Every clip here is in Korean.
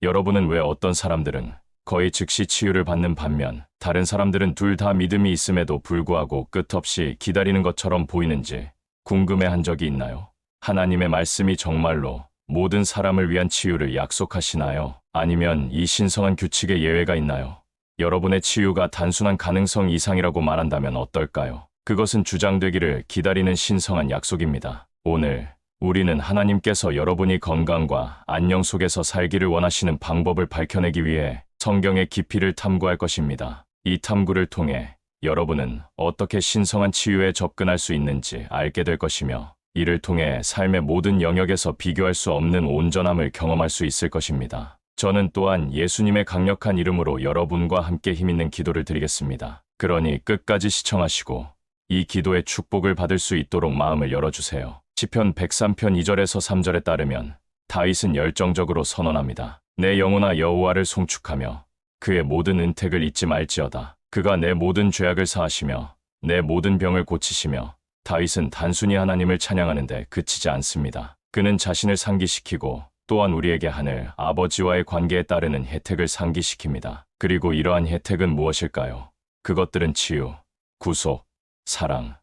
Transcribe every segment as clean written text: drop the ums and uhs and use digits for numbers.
여러분은 왜 어떤 사람들은 거의 즉시 치유를 받는 반면 다른 사람들은 둘 다 믿음이 있음에도 불구하고 끝없이 기다리는 것처럼 보이는지 궁금해한 적이 있나요? 하나님의 말씀이 정말로 모든 사람을 위한 치유를 약속하시나요? 아니면 이 신성한 규칙에 예외가 있나요? 여러분의 치유가 단순한 가능성 이상이라고 말한다면 어떨까요? 그것은 주장되기를 기다리는 신성한 약속입니다. 오늘 우리는 하나님께서 여러분이 건강과 안녕 속에서 살기를 원하시는 방법을 밝혀내기 위해 성경의 깊이를 탐구할 것입니다. 이 탐구를 통해 여러분은 어떻게 신성한 치유에 접근할 수 있는지 알게 될 것이며 이를 통해 삶의 모든 영역에서 비교할 수 없는 온전함을 경험할 수 있을 것입니다. 저는 또한 예수님의 강력한 이름으로 여러분과 함께 힘있는 기도를 드리겠습니다. 그러니 끝까지 시청하시고 이 기도의 축복을 받을 수 있도록 마음을 열어주세요. 시편 103편 2절에서 3절에 따르면 다윗은 열정적으로 선언합니다. 내 영혼아 여호와를 송축하며 그의 모든 은택을 잊지 말지어다. 그가 내 모든 죄악을 사하시며 내 모든 병을 고치시며 다윗은 단순히 하나님을 찬양하는데 그치지 않습니다. 그는 자신을 상기시키고 또한 우리에게 하늘 아버지와의 관계에 따르는 혜택을 상기시킵니다. 그리고 이러한 혜택은 무엇일까요? 그것들은 치유, 구속, 사랑,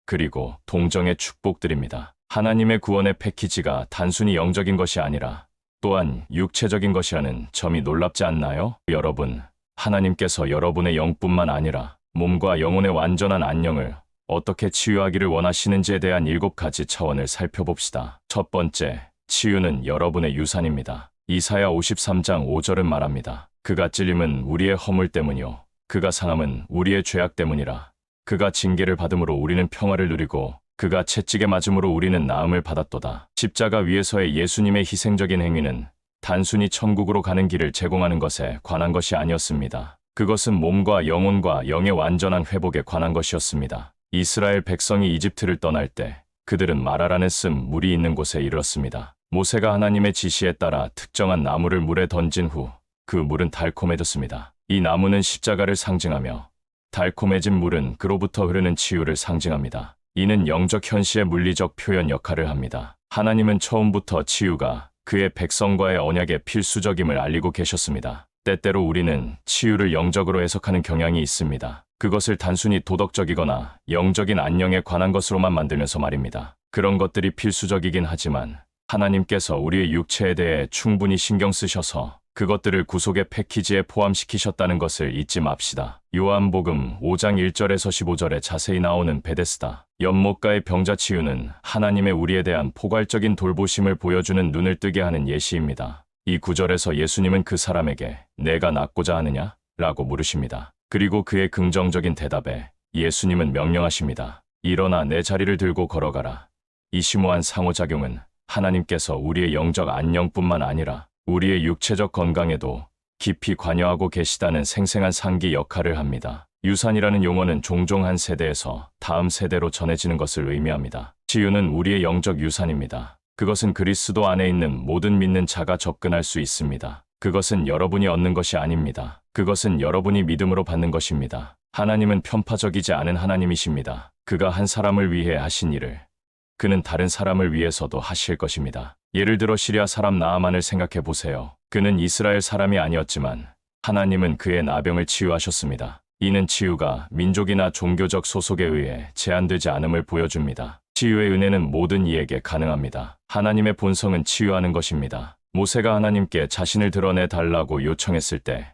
그리고 동정의 축복들입니다. 하나님의 구원의 패키지가 단순히 영적인 것이 아니라 또한 육체적인 것이라는 점이 놀랍지 않나요? 여러분, 하나님께서 여러분의 영뿐만 아니라 몸과 영혼의 완전한 안녕을 어떻게 치유하기를 원하시는지에 대한 7가지 차원을 살펴봅시다. 첫 번째, 치유는 여러분의 유산입니다. 이사야 53장 5절은 말합니다. 그가 찔림은 우리의 허물 때문이요 그가 상함은 우리의 죄악 때문이라. 그가 징계를 받음으로 우리는 평화를 누리고 그가 채찍에 맞음으로 우리는 나음을 받았도다. 십자가 위에서의 예수님의 희생적인 행위는 단순히 천국으로 가는 길을 제공하는 것에 관한 것이 아니었습니다. 그것은 몸과 영혼과 영의 완전한 회복에 관한 것이었습니다. 이스라엘 백성이 이집트를 떠날 때 그들은 마라라는 쓴 물이 있는 곳에 이르렀습니다. 모세가 하나님의 지시에 따라 특정한 나무를 물에 던진 후 그 물은 달콤해졌습니다. 이 나무는 십자가를 상징하며 달콤해진 물은 그로부터 흐르는 치유를 상징합니다. 이는 영적 현시의 물리적 표현 역할을 합니다. 하나님은 처음부터 치유가 그의 백성과의 언약의 필수적임을 알리고 계셨습니다. 때때로 우리는 치유를 영적으로 해석하는 경향이 있습니다. 그것을 단순히 도덕적이거나 영적인 안녕에 관한 것으로만 만들면서 말입니다. 그런 것들이 필수적이긴 하지만 하나님께서 우리의 육체에 대해 충분히 신경 쓰셔서 그것들을 구속의 패키지에 포함시키셨다는 것을 잊지 맙시다. 요한복음 5장 1절에서 15절에 자세히 나오는 베데스다 연못가의 병자 치유는 하나님의 우리에 대한 포괄적인 돌보심을 보여주는 눈을 뜨게 하는 예시입니다. 이 구절에서 예수님은 그 사람에게 내가 낫고자 하느냐? 라고 물으십니다. 그리고 그의 긍정적인 대답에 예수님은 명령하십니다. 일어나 내 자리를 들고 걸어가라. 이 심오한 상호작용은 하나님께서 우리의 영적 안녕뿐만 아니라 우리의 육체적 건강에도 깊이 관여하고 계시다는 생생한 상기 역할을 합니다. 유산이라는 용어는 종종 한 세대에서 다음 세대로 전해지는 것을 의미합니다. 치유는 우리의 영적 유산입니다. 그것은 그리스도 안에 있는 모든 믿는 자가 접근할 수 있습니다. 그것은 여러분이 얻는 것이 아닙니다. 그것은 여러분이 믿음으로 받는 것입니다. 하나님은 편파적이지 않은 하나님이십니다. 그가 한 사람을 위해 하신 일을 그는 다른 사람을 위해서도 하실 것입니다. 예를 들어 시리아 사람 나아만을 생각해 보세요. 그는 이스라엘 사람이 아니었지만 하나님은 그의 나병을 치유하셨습니다. 이는 치유가 민족이나 종교적 소속에 의해 제한되지 않음을 보여줍니다. 치유의 은혜는 모든 이에게 가능합니다. 하나님의 본성은 치유하는 것입니다. 모세가 하나님께 자신을 드러내 달라고 요청했을 때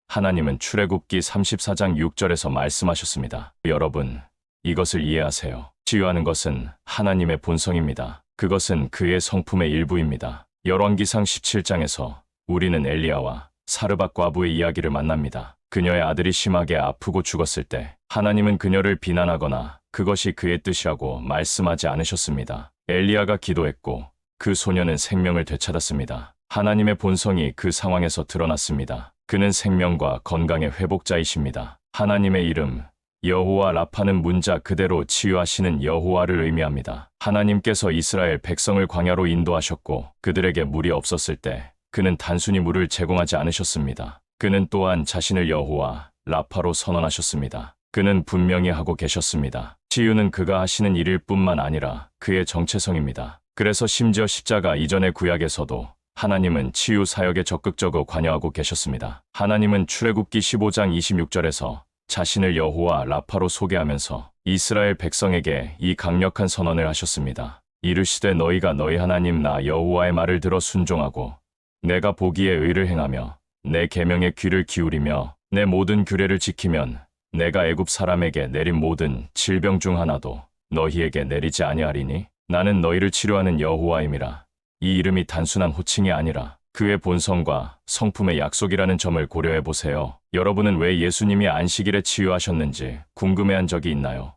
하나님은 출애굽기 34장 6절에서 말씀하셨습니다. 여러분, 이것을 이해하세요. 치유하는 것은 하나님의 본성입니다. 그것은 그의 성품의 일부입니다. 열왕기상 17장에서 우리는 엘리야와 사르밧 과부의 이야기를 만납니다. 그녀의 아들이 심하게 아프고 죽었을 때 하나님은 그녀를 비난하거나 그것이 그의 뜻이라고 말씀하지 않으셨습니다. 엘리야가 기도했고 그 소녀는 생명을 되찾았습니다. 하나님의 본성이 그 상황에서 드러났습니다. 그는 생명과 건강의 회복자이십니다. 하나님의 이름 여호와 라파는 문자 그대로 치유하시는 여호와를 의미합니다. 하나님께서 이스라엘 백성을 광야로 인도하셨고 그들에게 물이 없었을 때 그는 단순히 물을 제공하지 않으셨습니다. 그는 또한 자신을 여호와 라파로 선언하셨습니다. 그는 분명히 하고 계셨습니다. 치유는 그가 하시는 일일 뿐만 아니라 그의 정체성입니다. 그래서 심지어 십자가 이전의 구약에서도 하나님은 치유 사역에 적극적으로 관여하고 계셨습니다. 하나님은 출애굽기 15장 26절에서 자신을 여호와 라파로 소개하면서 이스라엘 백성에게 이 강력한 선언을 하셨습니다. 이르시되 너희가 너희 하나님 나 여호와의 말을 들어 순종하고 내가 보기에 의를 행하며 내 계명에 귀를 기울이며 내 모든 규례를 지키면 내가 애굽 사람에게 내린 모든 질병 중 하나도 너희에게 내리지 아니하리니 나는 너희를 치료하는 여호와임이라. 이 이름이 단순한 호칭이 아니라 그의 본성과 성품의 약속이라는 점을 고려해 보세요. 여러분은 왜 예수님이 안식일에 치유하셨는지 궁금해한 적이 있나요?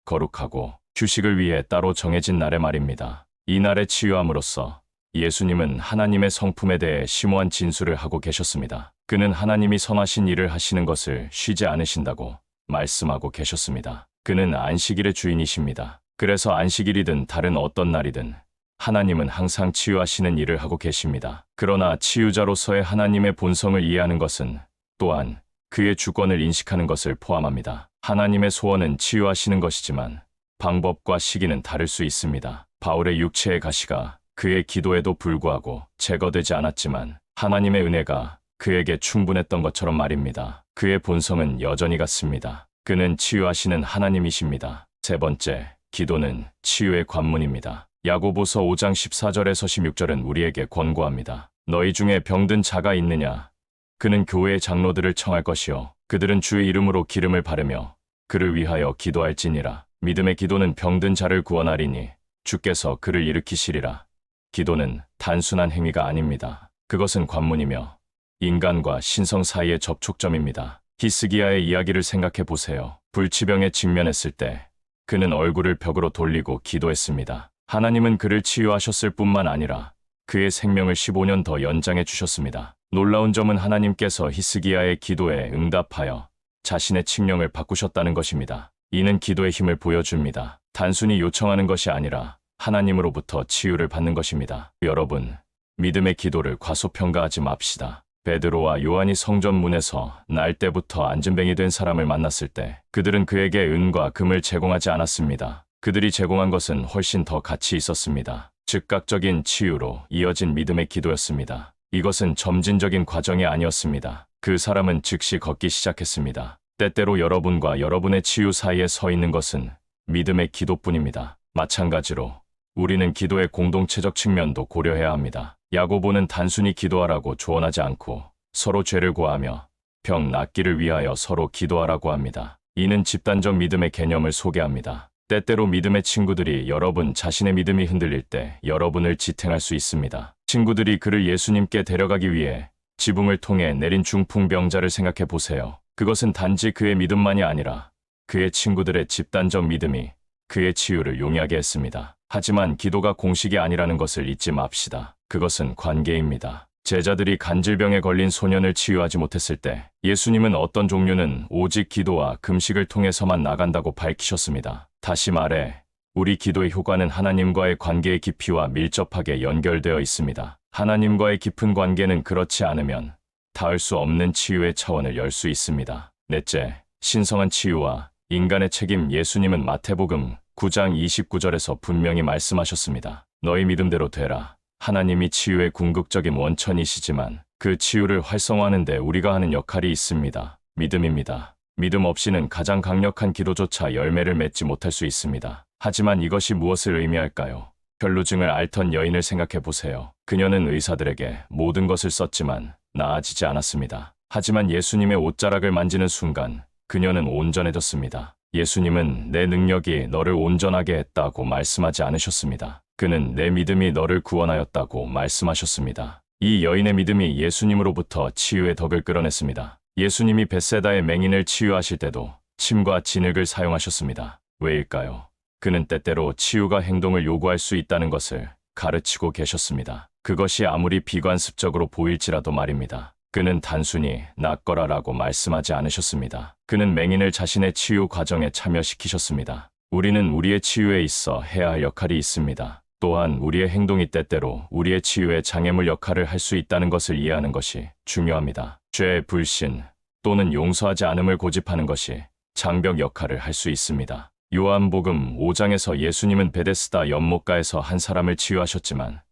거룩하고 휴식을 위해 따로 정해진 날의 말입니다. 이 날에 치유함으로써 예수님은 하나님의 성품에 대해 심오한 진술을 하고 계셨습니다. 그는 하나님이 선하신 일을 하시는 것을 쉬지 않으신다고 말씀하고 계셨습니다. 그는 안식일의 주인이십니다. 그래서 안식일이든 다른 어떤 날이든 하나님은 항상 치유하시는 일을 하고 계십니다. 그러나 치유자로서의 하나님의 본성을 이해하는 것은 또한 그의 주권을 인식하는 것을 포함합니다. 하나님의 소원은 치유하시는 것이지만 방법과 시기는 다를 수 있습니다. 바울의 육체의 가시가 그의 기도에도 불구하고 제거되지 않았지만 하나님의 은혜가 그에게 충분했던 것처럼 말입니다. 그의 본성은 여전히 같습니다. 그는 치유하시는 하나님이십니다. 세 번째, 기도는 치유의 관문입니다. 야고보서 5장 14절에서 16절은 우리에게 권고합니다. 너희 중에 병든 자가 있느냐? 그는 교회의 장로들을 청할 것이요 그들은 주의 이름으로 기름을 바르며 그를 위하여 기도할지니라. 믿음의 기도는 병든 자를 구원하리니 주께서 그를 일으키시리라. 기도는 단순한 행위가 아닙니다. 그것은 관문이며 인간과 신성 사이의 접촉점입니다. 히스기야의 이야기를 생각해 보세요. 불치병에 직면했을 때 그는 얼굴을 벽으로 돌리고 기도했습니다. 하나님은 그를 치유하셨을 뿐만 아니라 그의 생명을 15년 더 연장해 주셨습니다. 놀라운 점은 하나님께서 히스기야의 기도에 응답하여 자신의 칙령을 바꾸셨다는 것입니다. 이는 기도의 힘을 보여줍니다. 단순히 요청하는 것이 아니라 하나님으로부터 치유를 받는 것입니다. 여러분, 믿음의 기도를 과소평가하지 맙시다. 베드로와 요한이 성전 문에서 날 때부터 안진뱅이 된 사람을 만났을 때 그들은 그에게 은과 금을 제공하지 않았습니다. 그들이 제공한 것은 훨씬 더 가치 있었습니다. 즉각적인 치유로 이어진 믿음의 기도였습니다. 이것은 점진적인 과정이 아니었습니다. 그 사람은 즉시 걷기 시작했습니다. 때때로 여러분과 여러분의 치유 사이에 서 있는 것은 믿음의 기도뿐입니다. 마찬가지로 우리는 기도의 공동체적 측면도 고려해야 합니다. 야고보는 단순히 기도하라고 조언하지 않고 서로 죄를 고하며 병 낫기를 위하여 서로 기도하라고 합니다. 이는 집단적 믿음의 개념을 소개합니다. 때때로 믿음의 친구들이 여러분 자신의 믿음이 흔들릴 때 여러분을 지탱할 수 있습니다. 친구들이 그를 예수님께 데려가기 위해 지붕을 통해 내린 중풍병자를 생각해 보세요. 그것은 단지 그의 믿음만이 아니라 그의 친구들의 집단적 믿음이 그의 치유를 용이하게 했습니다. 하지만 기도가 공식이 아니라는 것을 잊지 맙시다. 그것은 관계입니다. 제자들이 간질병에 걸린 소년을 치유하지 못했을 때 예수님은 어떤 종류는 오직 기도와 금식을 통해서만 나간다고 밝히셨습니다. 다시 말해 우리 기도의 효과는 하나님과의 관계의 깊이와 밀접하게 연결되어 있습니다. 하나님과의 깊은 관계는 그렇지 않으면 닿을 수 없는 치유의 차원을 열 수 있습니다. 넷째, 신성한 치유와 인간의 책임. 예수님은 마태복음 9장 29절에서 분명히 말씀하셨습니다. 너희 믿음대로 되라. 하나님이 치유의 궁극적인 원천이시지만 그 치유를 활성화하는 데 우리가 하는 역할이 있습니다. 믿음입니다. 믿음 없이는 가장 강력한 기도조차 열매를 맺지 못할 수 있습니다. 하지만 이것이 무엇을 의미할까요? 혈루증을 앓던 여인을 생각해 보세요. 그녀는 의사들에게 모든 것을 썼지만 나아지지 않았습니다. 하지만 예수님의 옷자락을 만지는 순간 그녀는 온전해졌습니다. 예수님은 내 능력이 너를 온전하게 했다고 말씀하지 않으셨습니다. 그는 내 믿음이 너를 구원하였다고 말씀하셨습니다. 이 여인의 믿음이 예수님으로부터 치유의 덕을 끌어냈습니다. 예수님이 벳세다의 맹인을 치유하실 때도 침과 진흙을 사용하셨습니다. 왜일까요? 그는 때때로 치유가 행동을 요구할 수 있다는 것을 가르치고 계셨습니다. 그것이 아무리 비관습적으로 보일지라도 말입니다. 그는 단순히 낫거라라고 말씀하지 않으셨습니다. 그는 맹인을 자신의 치유 과정에 참여시키셨습니다. 우리는 우리의 치유에 있어 해야 할 역할이 있습니다. 또한 우리의 행동이 때때로 우리의 치유의 장애물 역할을 할 수 있다는 것을 이해하는 것이 중요합니다. 죄, 불신 또는 용서하지 않음을 고집하는 것이 장벽 역할을 할 수 있습니다. 요한복음 5장에서 예수님은 베데스다 연못가에서 한 사람을 치유하셨지만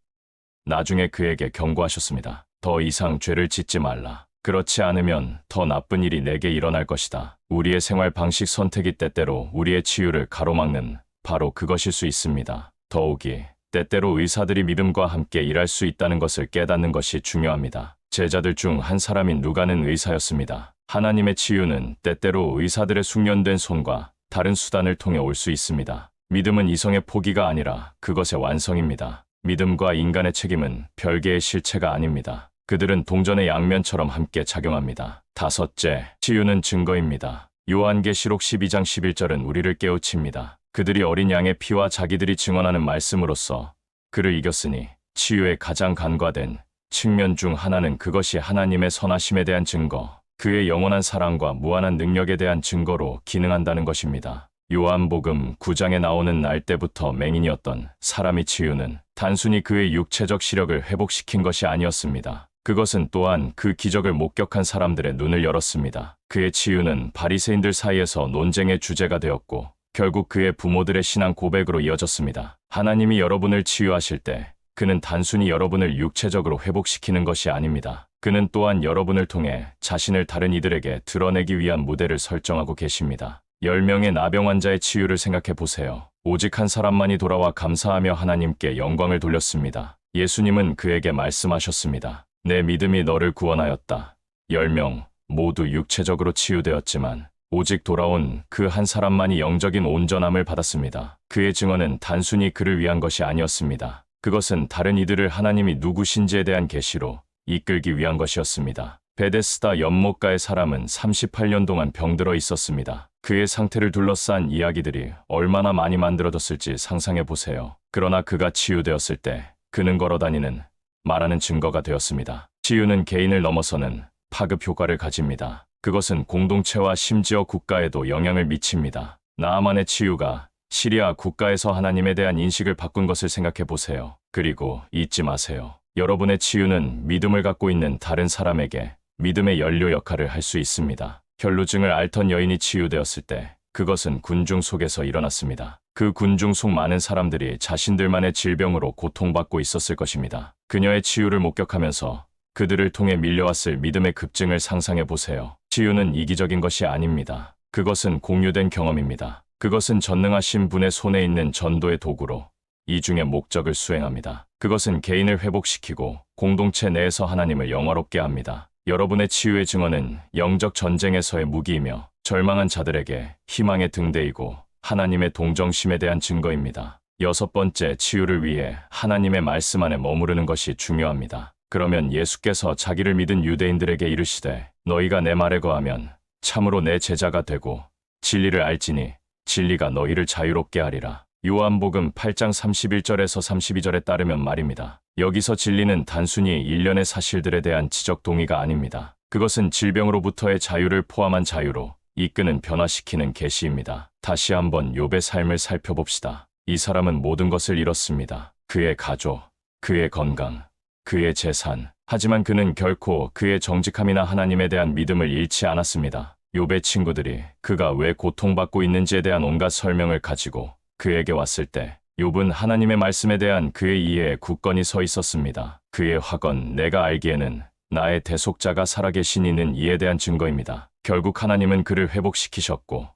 나중에 그에게 경고하셨습니다. 더 이상 죄를 짓지 말라. 그렇지 않으면 더 나쁜 일이 내게 일어날 것이다. 우리의 생활 방식 선택이 때때로 우리의 치유를 가로막는 바로 그것일 수 있습니다. 더욱이 때때로 의사들이 믿음과 함께 일할 수 있다는 것을 깨닫는 것이 중요합니다. 제자들 중 한 사람인 누가는 의사였습니다. 하나님의 치유는 때때로 의사들의 숙련된 손과 다른 수단을 통해 올 수 있습니다. 믿음은 이성의 포기가 아니라 그것의 완성입니다. 믿음과 인간의 책임은 별개의 실체가 아닙니다. 그들은 동전의 양면처럼 함께 작용합니다. 다섯째, 치유는 증거입니다. 요한계시록 12장 11절은 우리를 깨우칩니다. 그들이 어린 양의 피와 자기들이 증언하는 말씀으로써 그를 이겼으니 치유의 가장 간과된 측면 중 하나는 그것이 하나님의 선하심에 대한 증거, 그의 영원한 사랑과 무한한 능력에 대한 증거로 기능한다는 것입니다. 요한복음 9장에 나오는 날 때부터 맹인이었던 사람의 치유는 단순히 그의 육체적 시력을 회복시킨 것이 아니었습니다. 그것은 또한 그 기적을 목격한 사람들의 눈을 열었습니다. 그의 치유는 바리새인들 사이에서 논쟁의 주제가 되었고 결국 그의 부모들의 신앙 고백으로 이어졌습니다. 하나님이 여러분을 치유하실 때 그는 단순히 여러분을 육체적으로 회복시키는 것이 아닙니다. 그는 또한 여러분을 통해 자신을 다른 이들에게 드러내기 위한 무대를 설정하고 계십니다. 10명의 나병 환자의 치유를 생각해 보세요. 오직 한 사람만이 돌아와 감사하며 하나님께 영광을 돌렸습니다. 예수님은 그에게 말씀하셨습니다. 내 믿음이 너를 구원하였다. 10명 모두 육체적으로 치유되었지만 오직 돌아온 그 한 사람만이 영적인 온전함을 받았습니다. 그의 증언은 단순히 그를 위한 것이 아니었습니다. 그것은 다른 이들을 하나님이 누구신지에 대한 계시로 이끌기 위한 것이었습니다. 베데스다 연못가의 사람은 38년 동안 병들어 있었습니다. 그의 상태를 둘러싼 이야기들이 얼마나 많이 만들어졌을지 상상해 보세요. 그러나 그가 치유되었을 때 그는 걸어다니는 말하는 증거가 되었습니다. 치유는 개인을 넘어서는 파급 효과를 가집니다. 그것은 공동체와 심지어 국가에도 영향을 미칩니다. 나아만의 치유가 시리아 국가에서 하나님에 대한 인식을 바꾼 것을 생각해 보세요. 그리고 잊지 마세요. 여러분의 치유는 믿음을 갖고 있는 다른 사람에게 믿음의 연료 역할을 할 수 있습니다. 혈루증을 앓던 여인이 치유되었을 때 그것은 군중 속에서 일어났습니다. 그 군중 속 많은 사람들이 자신들만의 질병으로 고통받고 있었을 것입니다. 그녀의 치유를 목격하면서 그들을 통해 밀려왔을 믿음의 급증을 상상해 보세요. 치유는 이기적인 것이 아닙니다. 그것은 공유된 경험입니다. 그것은 전능하신 분의 손에 있는 전도의 도구로 이중의 목적을 수행합니다. 그것은 개인을 회복시키고 공동체 내에서 하나님을 영화롭게 합니다. 여러분의 치유의 증언은 영적 전쟁에서의 무기이며 절망한 자들에게 희망의 등대이고 하나님의 동정심에 대한 증거입니다. 여섯 번째, 치유를 위해 하나님의 말씀 안에 머무르는 것이 중요합니다. 그러면 예수께서 자기를 믿은 유대인들에게 이르시되 너희가 내 말에 거하면 참으로 내 제자가 되고 진리를 알지니 진리가 너희를 자유롭게 하리라. 요한복음 8장 31절에서 32절에 따르면 말입니다. 여기서 진리는 단순히 일련의 사실들에 대한 지적 동의가 아닙니다. 그것은 질병으로부터의 자유를 포함한 자유로 이끄는 변화시키는 계시입니다. 다시 한번 욥의 삶을 살펴봅시다. 이 사람은 모든 것을 잃었습니다. 그의 가족, 그의 건강, 그의 재산. 하지만 그는 결코 그의 정직함이나 하나님에 대한 믿음을 잃지 않았습니다. 욥의 친구들이 그가 왜 고통받고 있는지에 대한 온갖 설명을 가지고 그에게 왔을 때 욥은 하나님의 말씀에 대한 그의 이해에 굳건히 서 있었습니다. 그의 화건, 내가 알기에는 나의 대속자가 살아계신 이는 이에 대한 증거입니다. 결국 하나님은 그를 회복시키셨고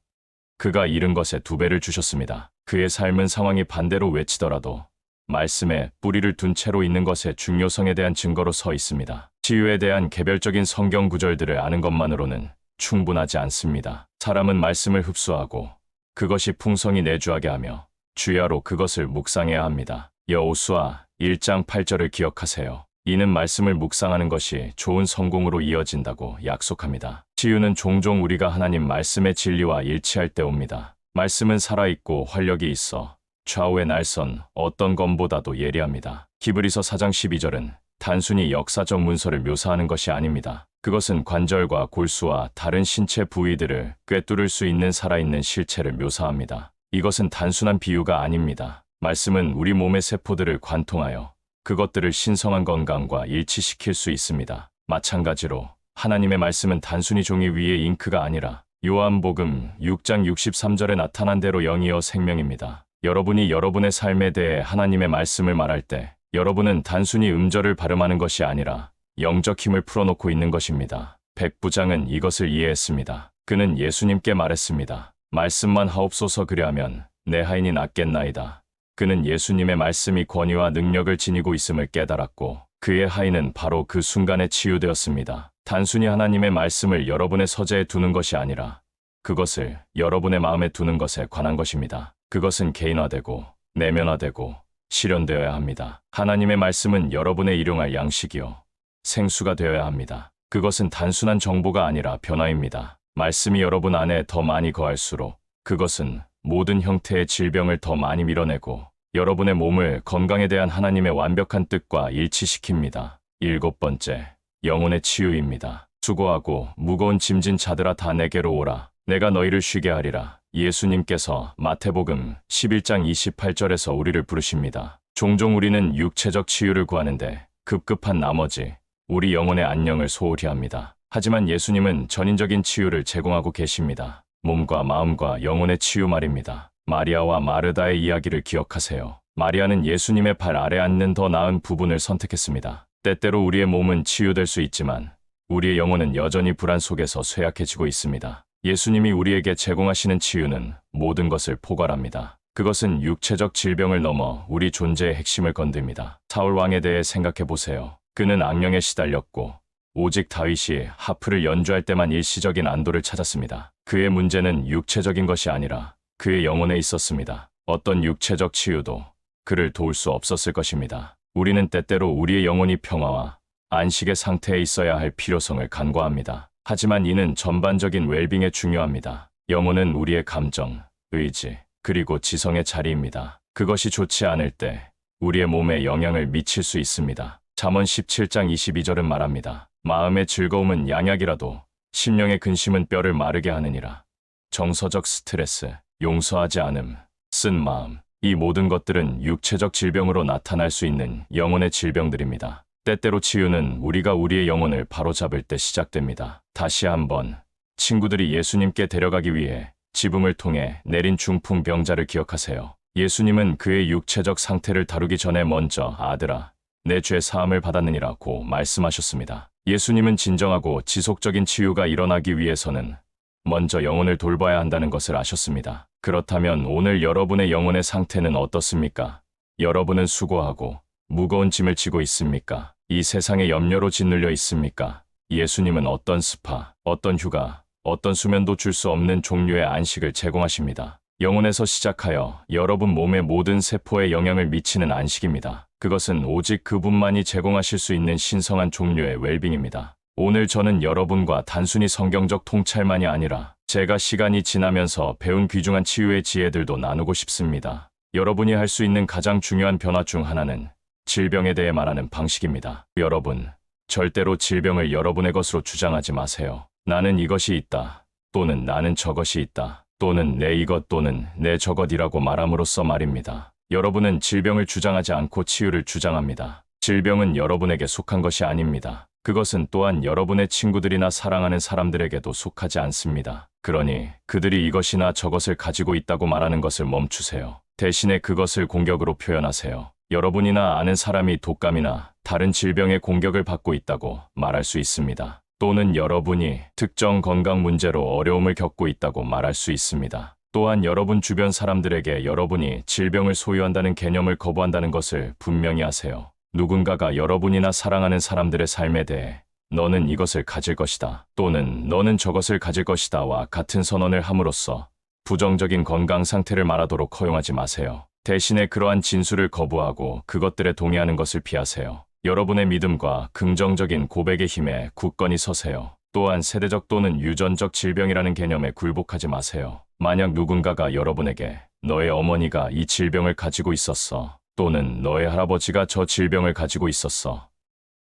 그가 잃은 것에 2배를 주셨습니다. 그의 삶은 상황이 반대로 외치더라도 말씀에 뿌리를 둔 채로 있는 것의 중요성에 대한 증거로 서 있습니다. 치유에 대한 개별적인 성경 구절들을 아는 것만으로는 충분하지 않습니다. 사람은 말씀을 흡수하고 그것이 풍성히 내주하게 하며 주야로 그것을 묵상해야 합니다. 여호수아 1장 8절을 기억하세요. 이는 말씀을 묵상하는 것이 좋은 성공으로 이어진다고 약속합니다. 치유는 종종 우리가 하나님 말씀의 진리와 일치할 때 옵니다. 말씀은 살아있고 활력이 있어 좌우의 날선 어떤 검보다도 예리합니다. 히브리서 4장 12절은 단순히 역사적 문서를 묘사하는 것이 아닙니다. 그것은 관절과 골수와 다른 신체 부위들을 꿰뚫을 수 있는 살아있는 실체를 묘사합니다. 이것은 단순한 비유가 아닙니다. 말씀은 우리 몸의 세포들을 관통하여 그것들을 신성한 건강과 일치시킬 수 있습니다. 마찬가지로 하나님의 말씀은 단순히 종이 위에 잉크가 아니라 요한복음 6장 63절에 나타난 대로 영이여 생명입니다. 여러분이 여러분의 삶에 대해 하나님의 말씀을 말할 때 여러분은 단순히 음절을 발음하는 것이 아니라 영적 힘을 풀어놓고 있는 것입니다. 백부장은 이것을 이해했습니다. 그는 예수님께 말했습니다. 말씀만 하옵소서 그리하면 내 하인이 낫겠나이다. 그는 예수님의 말씀이 권위와 능력을 지니고 있음을 깨달았고 그의 하인은 바로 그 순간에 치유되었습니다. 단순히 하나님의 말씀을 여러분의 서재에 두는 것이 아니라 그것을 여러분의 마음에 두는 것에 관한 것입니다. 그것은 개인화되고 내면화되고 실현되어야 합니다. 하나님의 말씀은 여러분의 일용할 양식이요 생수가 되어야 합니다. 그것은 단순한 정보가 아니라 변화입니다. 말씀이 여러분 안에 더 많이 거할수록 그것은 모든 형태의 질병을 더 많이 밀어내고 여러분의 몸을 건강에 대한 하나님의 완벽한 뜻과 일치시킵니다. 7번째, 영혼의 치유입니다. 수고하고 무거운 짐진 자들아 다 내게로 오라. 내가 너희를 쉬게 하리라. 예수님께서 마태복음 11장 28절에서 우리를 부르십니다. 종종 우리는 육체적 치유를 구하는데 급급한 나머지 우리 영혼의 안녕을 소홀히 합니다. 하지만 예수님은 전인적인 치유를 제공하고 계십니다. 몸과 마음과 영혼의 치유 말입니다. 마리아와 마르다의 이야기를 기억하세요. 마리아는 예수님의 발 아래 앉는 더 나은 부분을 선택했습니다. 때때로 우리의 몸은 치유될 수 있지만 우리의 영혼은 여전히 불안 속에서 쇠약해지고 있습니다. 예수님이 우리에게 제공하시는 치유는 모든 것을 포괄합니다. 그것은 육체적 질병을 넘어 우리 존재의 핵심을 건듭니다. 사울 왕에 대해 생각해 보세요. 그는 악령에 시달렸고 오직 다윗이 하프를 연주할 때만 일시적인 안도를 찾았습니다. 그의 문제는 육체적인 것이 아니라 그의 영혼에 있었습니다. 어떤 육체적 치유도 그를 도울 수 없었을 것입니다. 우리는 때때로 우리의 영혼이 평화와 안식의 상태에 있어야 할 필요성을 간과합니다. 하지만 이는 전반적인 웰빙에 중요합니다. 영혼은 우리의 감정, 의지, 그리고 지성의 자리입니다. 그것이 좋지 않을 때 우리의 몸에 영향을 미칠 수 있습니다. 잠언 17장 22절은 말합니다. 마음의 즐거움은 양약이라도 심령의 근심은 뼈를 마르게 하느니라. 정서적 스트레스, 용서하지 않음, 쓴 마음, 이 모든 것들은 육체적 질병으로 나타날 수 있는 영혼의 질병들입니다. 때때로 치유는 우리가 우리의 영혼을 바로잡을 때 시작됩니다. 다시 한번 친구들이 예수님께 데려가기 위해 지붕을 통해 내린 중풍 병자를 기억하세요. 예수님은 그의 육체적 상태를 다루기 전에 먼저 아들아, 내 죄 사함을 받았느니라고 말씀하셨습니다. 예수님은 진정하고 지속적인 치유가 일어나기 위해서는 먼저 영혼을 돌봐야 한다는 것을 아셨습니다. 그렇다면 오늘 여러분의 영혼의 상태는 어떻습니까? 여러분은 수고하고 무거운 짐을 지고 있습니까? 이 세상의 염려로 짓눌려 있습니까? 예수님은 어떤 스파, 어떤 휴가, 어떤 수면도 줄 수 없는 종류의 안식을 제공하십니다. 영혼에서 시작하여 여러분 몸의 모든 세포에 영향을 미치는 안식입니다. 그것은 오직 그분만이 제공하실 수 있는 신성한 종류의 웰빙입니다. 오늘 저는 여러분과 단순히 성경적 통찰만이 아니라 제가 시간이 지나면서 배운 귀중한 치유의 지혜들도 나누고 싶습니다. 여러분이 할 수 있는 가장 중요한 변화 중 하나는 질병에 대해 말하는 방식입니다. 여러분, 절대로 질병을 여러분의 것으로 주장하지 마세요. 나는 이것이 있다, 또는 나는 저것이 있다, 또는 내 이것 또는 내 저것이라고 말함으로써 말입니다. 여러분은 질병을 주장하지 않고 치유를 주장합니다. 질병은 여러분에게 속한 것이 아닙니다. 그것은 또한 여러분의 친구들이나 사랑하는 사람들에게도 속하지 않습니다. 그러니 그들이 이것이나 저것을 가지고 있다고 말하는 것을 멈추세요. 대신에 그것을 공격으로 표현하세요. 여러분이나 아는 사람이 독감이나 다른 질병의 공격을 받고 있다고 말할 수 있습니다. 또는 여러분이 특정 건강 문제로 어려움을 겪고 있다고 말할 수 있습니다. 또한 여러분 주변 사람들에게 여러분이 질병을 소유한다는 개념을 거부한다는 것을 분명히 하세요. 누군가가 여러분이나 사랑하는 사람들의 삶에 대해 너는 이것을 가질 것이다, 또는 너는 저것을 가질 것이다와 같은 선언을 함으로써 부정적인 건강 상태를 말하도록 허용하지 마세요. 대신에 그러한 진술을 거부하고 그것들에 동의하는 것을 피하세요. 여러분의 믿음과 긍정적인 고백의 힘에 굳건히 서세요. 또한 세대적 또는 유전적 질병이라는 개념에 굴복하지 마세요. 만약 누군가가 여러분에게 너의 어머니가 이 질병을 가지고 있었어, 또는 너의 할아버지가 저 질병을 가지고 있었어,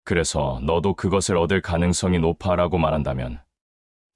그래서 너도 그것을 얻을 가능성이 높아라고 말한다면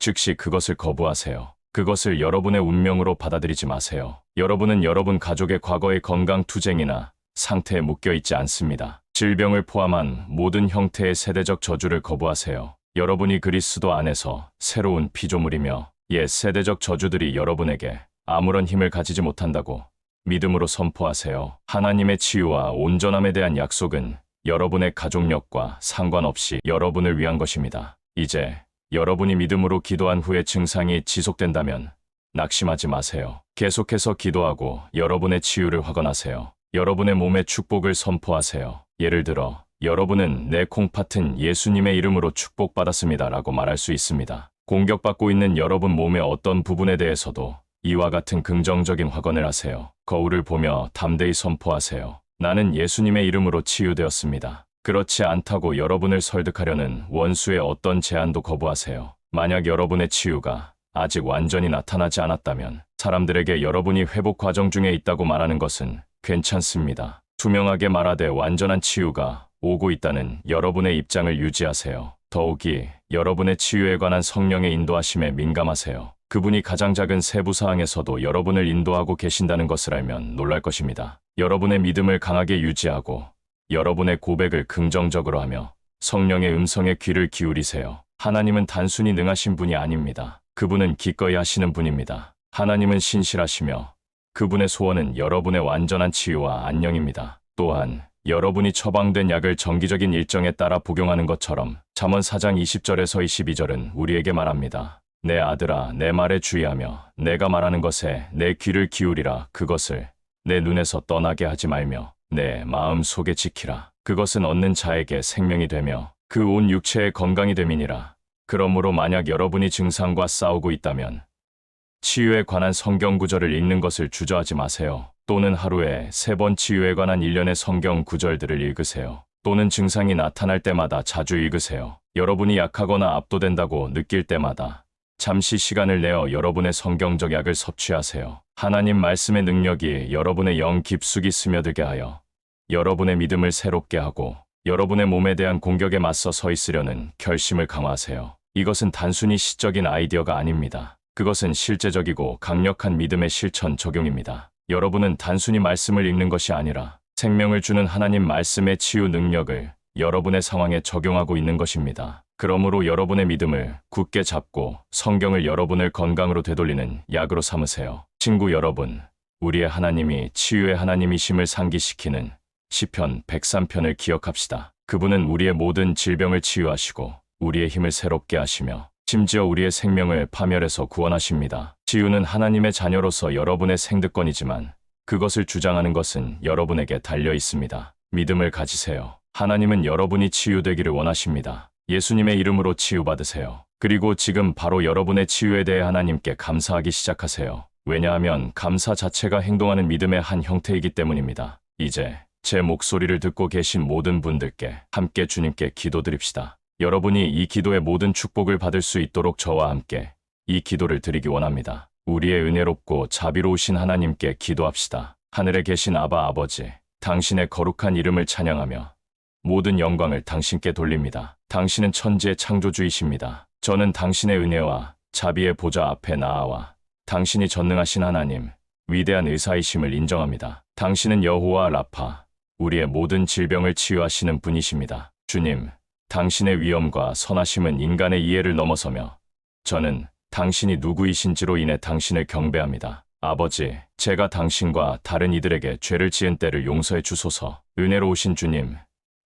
즉시 그것을 거부하세요. 그것을 여러분의 운명으로 받아들이지 마세요. 여러분은 여러분 가족의 과거의 건강 투쟁이나 상태에 묶여있지 않습니다. 질병을 포함한 모든 형태의 세대적 저주를 거부하세요. 여러분이 그리스도 안에서 새로운 피조물이며 옛 세대적 저주들이 여러분에게 아무런 힘을 가지지 못한다고 믿음으로 선포하세요. 하나님의 치유와 온전함에 대한 약속은 여러분의 가족력과 상관없이 여러분을 위한 것입니다. 이제 여러분이 믿음으로 기도한 후에 증상이 지속된다면 낙심하지 마세요. 계속해서 기도하고 여러분의 치유를 확언하세요. 여러분의 몸에 축복을 선포하세요. 예를 들어 여러분은 내 콩팥은 예수님의 이름으로 축복받았습니다 라고 말할 수 있습니다. 공격받고 있는 여러분 몸의 어떤 부분에 대해서도 이와 같은 긍정적인 확언을 하세요. 거울을 보며 담대히 선포하세요. 나는 예수님의 이름으로 치유되었습니다. 그렇지 않다고 여러분을 설득하려는 원수의 어떤 제안도 거부하세요. 만약 여러분의 치유가 아직 완전히 나타나지 않았다면 사람들에게 여러분이 회복 과정 중에 있다고 말하는 것은 괜찮습니다. 투명하게 말하되 완전한 치유가 오고 있다는 여러분의 입장을 유지하세요. 더욱이 여러분의 치유에 관한 성령의 인도하심에 민감하세요. 그분이 가장 작은 세부 사항에서도 여러분을 인도하고 계신다는 것을 알면 놀랄 것입니다. 여러분의 믿음을 강하게 유지하고 여러분의 고백을 긍정적으로 하며 성령의 음성에 귀를 기울이세요. 하나님은 단순히 능하신 분이 아닙니다. 그분은 기꺼이 하시는 분입니다. 하나님은 신실하시며 그분의 소원은 여러분의 완전한 치유와 안녕입니다. 또한 여러분이 처방된 약을 정기적인 일정에 따라 복용하는 것처럼 잠언 4장 20절에서 22절은 우리에게 말합니다. 내 아들아, 내 말에 주의하며 내가 말하는 것에 내 귀를 기울이라. 그것을 내 눈에서 떠나게 하지 말며 내 마음 속에 지키라. 그것은 얻는 자에게 생명이 되며 그 온 육체의 건강이 됨이니라. 그러므로 만약 여러분이 증상과 싸우고 있다면 치유에 관한 성경 구절을 읽는 것을 주저하지 마세요. 또는 하루에 3번 치유에 관한 일련의 성경 구절들을 읽으세요. 또는 증상이 나타날 때마다 자주 읽으세요. 여러분이 약하거나 압도된다고 느낄 때마다 잠시 시간을 내어 여러분의 성경적 약을 섭취하세요. 하나님 말씀의 능력이 여러분의 영 깊숙이 스며들게 하여 여러분의 믿음을 새롭게 하고 여러분의 몸에 대한 공격에 맞서 서 있으려는 결심을 강화하세요. 이것은 단순히 시적인 아이디어가 아닙니다. 그것은 실제적이고 강력한 믿음의 실천 적용입니다. 여러분은 단순히 말씀을 읽는 것이 아니라 생명을 주는 하나님 말씀의 치유 능력을 여러분의 상황에 적용하고 있는 것입니다. 그러므로 여러분의 믿음을 굳게 잡고 성경을 여러분을 건강으로 되돌리는 약으로 삼으세요. 친구 여러분, 우리의 하나님이 치유의 하나님이심을 상기시키는 시편 103편을 기억합시다. 그분은 우리의 모든 질병을 치유하시고 우리의 힘을 새롭게 하시며 심지어 우리의 생명을 파멸에서 구원하십니다. 치유는 하나님의 자녀로서 여러분의 생득권이지만 그것을 주장하는 것은 여러분에게 달려 있습니다. 믿음을 가지세요. 하나님은 여러분이 치유되기를 원하십니다. 예수님의 이름으로 치유받으세요. 그리고 지금 바로 여러분의 치유에 대해 하나님께 감사하기 시작하세요. 왜냐하면 감사 자체가 행동하는 믿음의 한 형태이기 때문입니다. 이제 제 목소리를 듣고 계신 모든 분들께 함께 주님께 기도드립시다. 여러분이 이 기도의 모든 축복을 받을 수 있도록 저와 함께 이 기도를 드리기 원합니다. 우리의 은혜롭고 자비로우신 하나님께 기도합시다. 하늘에 계신 아바 아버지, 당신의 거룩한 이름을 찬양하며 모든 영광을 당신께 돌립니다. 당신은 천지의 창조주이십니다. 저는 당신의 은혜와 자비의 보좌 앞에 나아와 당신이 전능하신 하나님, 위대한 의사이심을 인정합니다. 당신은 여호와 라파, 우리의 모든 질병을 치유하시는 분이십니다. 주님, 당신의 위엄과 선하심은 인간의 이해를 넘어서며 저는 당신이 누구이신지로 인해 당신을 경배합니다. 아버지, 제가 당신과 다른 이들에게 죄를 지은 때를 용서해 주소서. 은혜로우신 주님,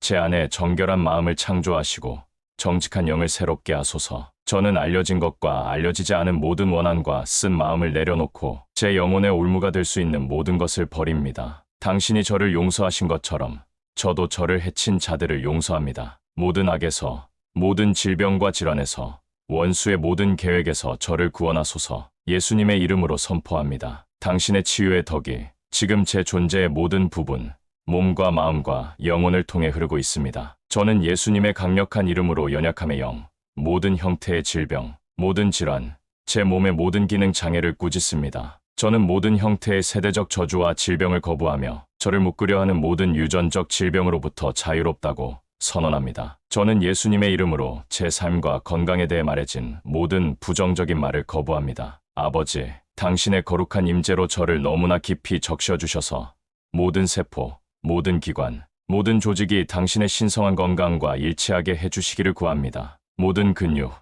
제 안에 정결한 마음을 창조하시고 정직한 영을 새롭게 하소서. 저는 알려진 것과 알려지지 않은 모든 원한과 쓴 마음을 내려놓고 제 영혼의 올무가 될 수 있는 모든 것을 버립니다. 당신이 저를 용서하신 것처럼 저도 저를 해친 자들을 용서합니다. 모든 악에서, 모든 질병과 질환에서, 원수의 모든 계획에서 저를 구원하소서. 예수님의 이름으로 선포합니다. 당신의 치유의 덕이 지금 제 존재의 모든 부분, 몸과 마음과 영혼을 통해 흐르고 있습니다. 저는 예수님의 강력한 이름으로 연약함의 영, 모든 형태의 질병, 모든 질환, 제 몸의 모든 기능 장애를 꾸짖습니다. 저는 모든 형태의 세대적 저주와 질병을 거부하며 저를 묶으려 하는 모든 유전적 질병으로부터 자유롭다고 선언합니다. 저는 예수님의 이름으로 제 삶과 건강에 대해 말해진 모든 부정적인 말을 거부합니다. 아버지, 당신의 거룩한 임재로 저를 너무나 깊이 적셔주셔서 모든 세포, 모든 기관, 모든 조직이 당신의 신성한 건강과 일치하게 해주시기를 구합니다. 모든 근육,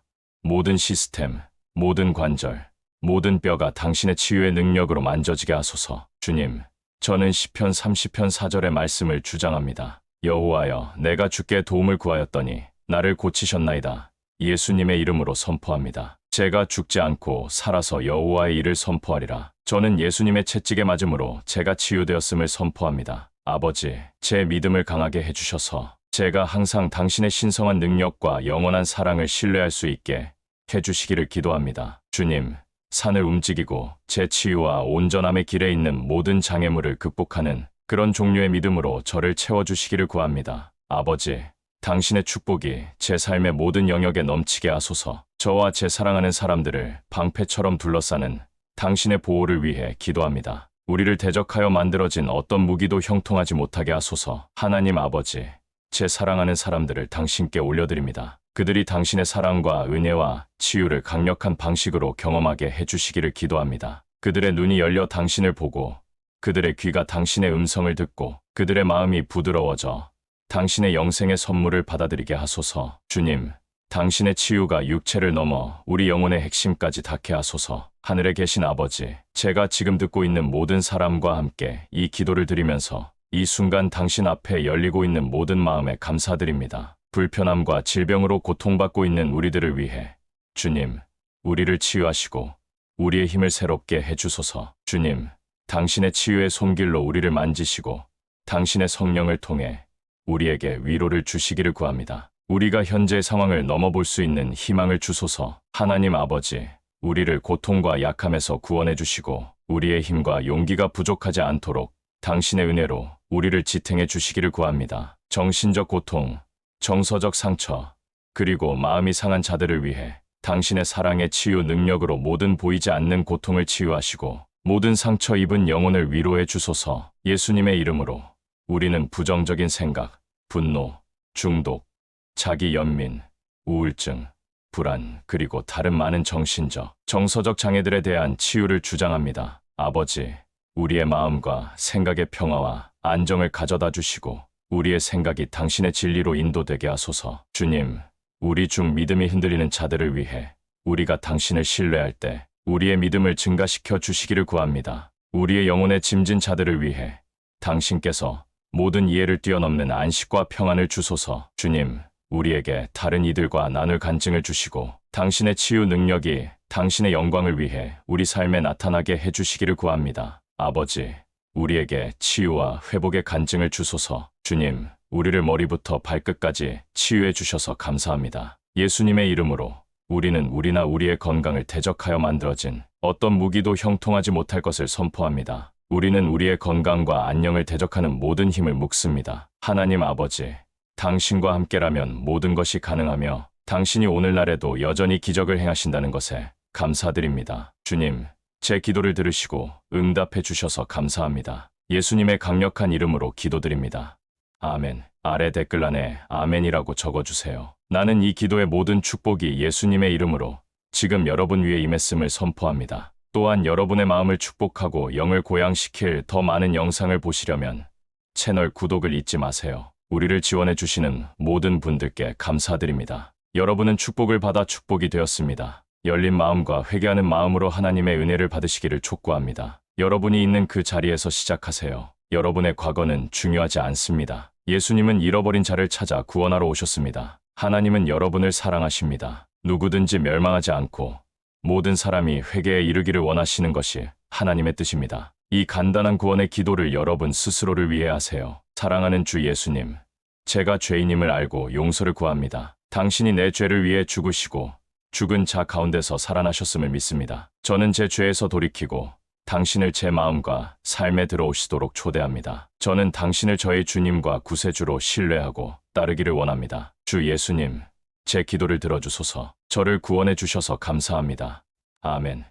모든 시스템, 모든 관절, 모든 뼈가 당신의 치유의 능력으로 만져지게 하소서. 주님, 저는 시편 30편 4절의 말씀을 주장합니다. 여호와여, 내가 주께 도움을 구하였더니 나를 고치셨나이다. 예수님의 이름으로 선포합니다. 제가 죽지 않고 살아서 여호와의 일을 선포하리라. 저는 예수님의 채찍에 맞음으로 제가 치유되었음을 선포합니다. 아버지, 제 믿음을 강하게 해주셔서 제가 항상 당신의 신성한 능력과 영원한 사랑을 신뢰할 수 있게 해주시기를 기도합니다. 주님, 산을 움직이고 제 치유와 온전함의 길에 있는 모든 장애물을 극복하는 그런 종류의 믿음으로 저를 채워주시기를 구합니다. 아버지, 당신의 축복이 제 삶의 모든 영역에 넘치게 하소서. 저와 제 사랑하는 사람들을 방패처럼 둘러싸는 당신의 보호를 위해 기도합니다. 우리를 대적하여 만들어진 어떤 무기도 형통하지 못하게 하소서. 하나님 아버지, 제 사랑하는 사람들을 당신께 올려드립니다. 그들이 당신의 사랑과 은혜와 치유를 강력한 방식으로 경험하게 해주시기를 기도합니다. 그들의 눈이 열려 당신을 보고, 그들의 귀가 당신의 음성을 듣고, 그들의 마음이 부드러워져 당신의 영생의 선물을 받아들이게 하소서. 주님, 당신의 치유가 육체를 넘어 우리 영혼의 핵심까지 닿게 하소서. 하늘에 계신 아버지, 제가 지금 듣고 있는 모든 사람과 함께 이 기도를 드리면서 이 순간 당신 앞에 열리고 있는 모든 마음에 감사드립니다. 불편함과 질병으로 고통받고 있는 우리들을 위해 주님, 우리를 치유하시고 우리의 힘을 새롭게 해주소서. 주님, 당신의 치유의 손길로 우리를 만지시고 당신의 성령을 통해 우리에게 위로를 주시기를 구합니다. 우리가 현재의 상황을 넘어볼 수 있는 희망을 주소서. 하나님 아버지, 우리를 고통과 약함에서 구원해 주시고 우리의 힘과 용기가 부족하지 않도록 당신의 은혜로 우리를 지탱해 주시기를 구합니다. 정신적 고통, 정서적 상처, 그리고 마음이 상한 자들을 위해 당신의 사랑의 치유 능력으로 모든 보이지 않는 고통을 치유하시고 모든 상처 입은 영혼을 위로해 주소서. 예수님의 이름으로 우리는 부정적인 생각, 분노, 중독, 자기 연민, 우울증, 불안, 그리고 다른 많은 정신적, 정서적 장애들에 대한 치유를 주장합니다. 아버지, 우리의 마음과 생각의 평화와 안정을 가져다 주시고 우리의 생각이 당신의 진리로 인도되게 하소서. 주님, 우리 중 믿음이 흔들리는 자들을 위해 우리가 당신을 신뢰할 때 우리의 믿음을 증가시켜 주시기를 구합니다. 우리의 영혼에 짐진 자들을 위해 당신께서 모든 이해를 뛰어넘는 안식과 평안을 주소서. 주님, 우리에게 다른 이들과 나눌 간증을 주시고 당신의 치유 능력이 당신의 영광을 위해 우리 삶에 나타나게 해주시기를 구합니다. 아버지, 우리에게 치유와 회복의 간증을 주소서. 주님, 우리를 머리부터 발끝까지 치유해 주셔서 감사합니다. 예수님의 이름으로 우리는 우리나 우리의 건강을 대적하여 만들어진 어떤 무기도 형통하지 못할 것을 선포합니다. 우리는 우리의 건강과 안녕을 대적하는 모든 힘을 묶습니다. 하나님 아버지, 당신과 함께라면 모든 것이 가능하며 당신이 오늘날에도 여전히 기적을 행하신다는 것에 감사드립니다. 주님, 제 기도를 들으시고 응답해 주셔서 감사합니다. 예수님의 강력한 이름으로 기도드립니다. 아멘. 아래 댓글란에 아멘이라고 적어주세요. 나는 이 기도의 모든 축복이 예수님의 이름으로 지금 여러분 위에 임했음을 선포합니다. 또한 여러분의 마음을 축복하고 영을 고양시킬 더 많은 영상을 보시려면 채널 구독을 잊지 마세요. 우리를 지원해 주시는 모든 분들께 감사드립니다. 여러분은 축복을 받아 축복이 되었습니다. 열린 마음과 회개하는 마음으로 하나님의 은혜를 받으시기를 촉구합니다. 여러분이 있는 그 자리에서 시작하세요. 여러분의 과거는 중요하지 않습니다. 예수님은 잃어버린 자를 찾아 구원하러 오셨습니다. 하나님은 여러분을 사랑하십니다. 누구든지 멸망하지 않고 모든 사람이 회개에 이르기를 원하시는 것이 하나님의 뜻입니다. 이 간단한 구원의 기도를 여러분 스스로를 위해 하세요. 사랑하는 주 예수님, 제가 죄인임을 알고 용서를 구합니다. 당신이 내 죄를 위해 죽으시고 죽은 자 가운데서 살아나셨음을 믿습니다. 저는 제 죄에서 돌이키고 당신을 제 마음과 삶에 들어오시도록 초대합니다. 저는 당신을 저의 주님과 구세주로 신뢰하고 따르기를 원합니다. 주 예수님, 제 기도를 들어주소서. 저를 구원해 주셔서 감사합니다. 아멘.